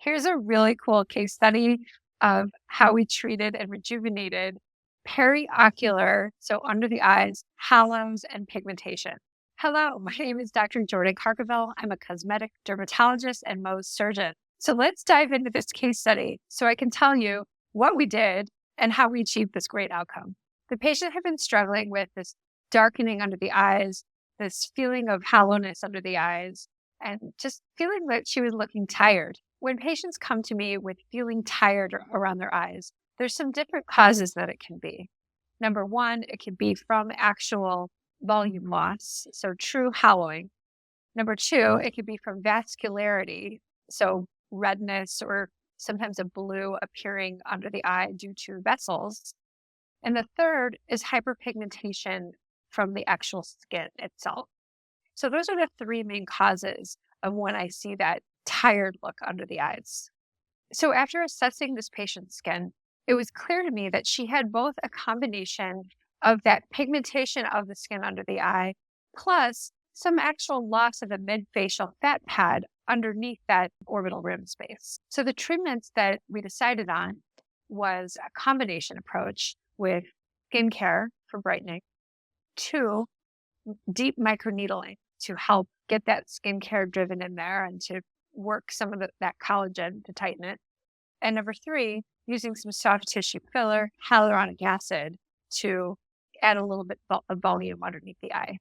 Here's a really cool case study of how we treated and rejuvenated periocular, so under the eyes, hollows, and pigmentation. Hello, my name is Dr. Jordan Carqueville. I'm a cosmetic dermatologist and Mohs surgeon. So let's dive into this case study so I can tell you what we did and how we achieved this great outcome. The patient had been struggling with this darkening under the eyes, this feeling of hollowness under the eyes, and just feeling that she was looking tired. When patients come to me with feeling tired around their eyes, there's some different causes that it can be. Number one, it can be from actual volume loss, so true hollowing. Number two, it could be from vascularity, so redness or sometimes a blue appearing under the eye due to vessels. And the third is hyperpigmentation from the actual skin itself. So those are the three main causes of when I see that tired look under the eyes. So after assessing this patient's skin, it was clear to me that she had both a combination of that pigmentation of the skin under the eye, plus some actual loss of a mid-facial fat pad underneath that orbital rim space. So the treatments that we decided on was a combination approach with skincare for brightening, 2, deep microneedling to help get that skincare driven in there and to work some of that collagen to tighten it. And number 3, using some soft tissue filler, hyaluronic acid to add a little bit of volume underneath the eye.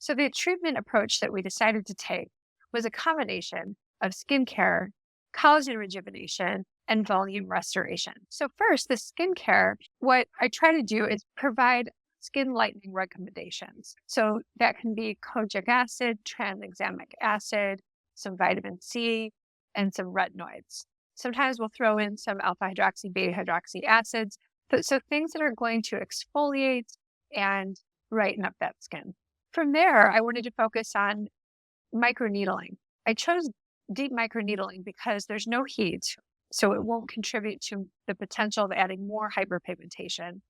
So the treatment approach that we decided to take was a combination of skincare, collagen rejuvenation, and volume restoration. So first, the skincare, what I try to do is provide skin lightening recommendations. So that can be kojic acid, tranexamic acid, some vitamin C, and some retinoids. Sometimes we'll throw in some alpha hydroxy, beta hydroxy acids. So things that are going to exfoliate and brighten up that skin. From there, I wanted to focus on microneedling. I chose deep microneedling because there's no heat, so it won't contribute to the potential of adding more hyperpigmentation.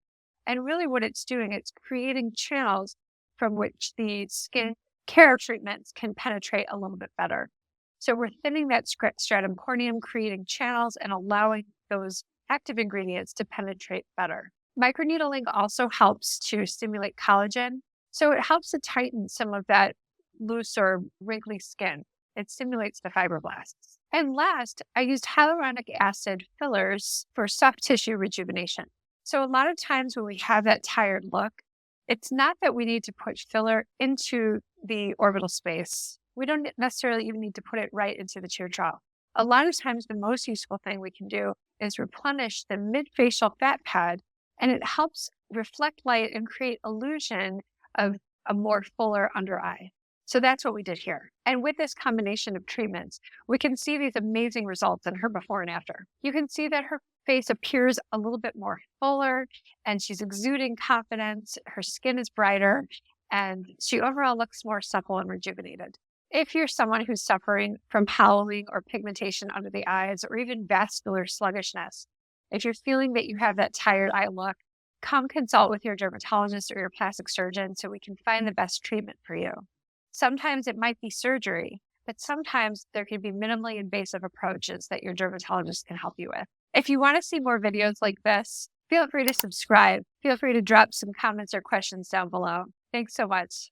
And really what it's doing, it's creating channels from which the skin care treatments can penetrate a little bit better. So we're thinning that stratum corneum, creating channels and allowing those active ingredients to penetrate better. Microneedling also helps to stimulate collagen. So it helps to tighten some of that loose or wrinkly skin. It stimulates the fibroblasts. And last, I used hyaluronic acid fillers for soft tissue rejuvenation. So a lot of times when we have that tired look, it's not that we need to put filler into the orbital space. We don't necessarily even need to put it right into the teardrop. A lot of times the most useful thing we can do is replenish the mid-facial fat pad, and it helps reflect light and create illusion of a more fuller under eye. So that's what we did here. And with this combination of treatments, we can see these amazing results in her before and after. You can see that her face appears a little bit more fuller and she's exuding confidence. Her skin is brighter and she overall looks more supple and rejuvenated. If you're someone who's suffering from hollowing or pigmentation under the eyes or even vascular sluggishness, if you're feeling that you have that tired eye look, come consult with your dermatologist or your plastic surgeon so we can find the best treatment for you. Sometimes it might be surgery, but sometimes there can be minimally invasive approaches that your dermatologist can help you with. If you want to see more videos like this, feel free to subscribe. Feel free to drop some comments or questions down below. Thanks so much.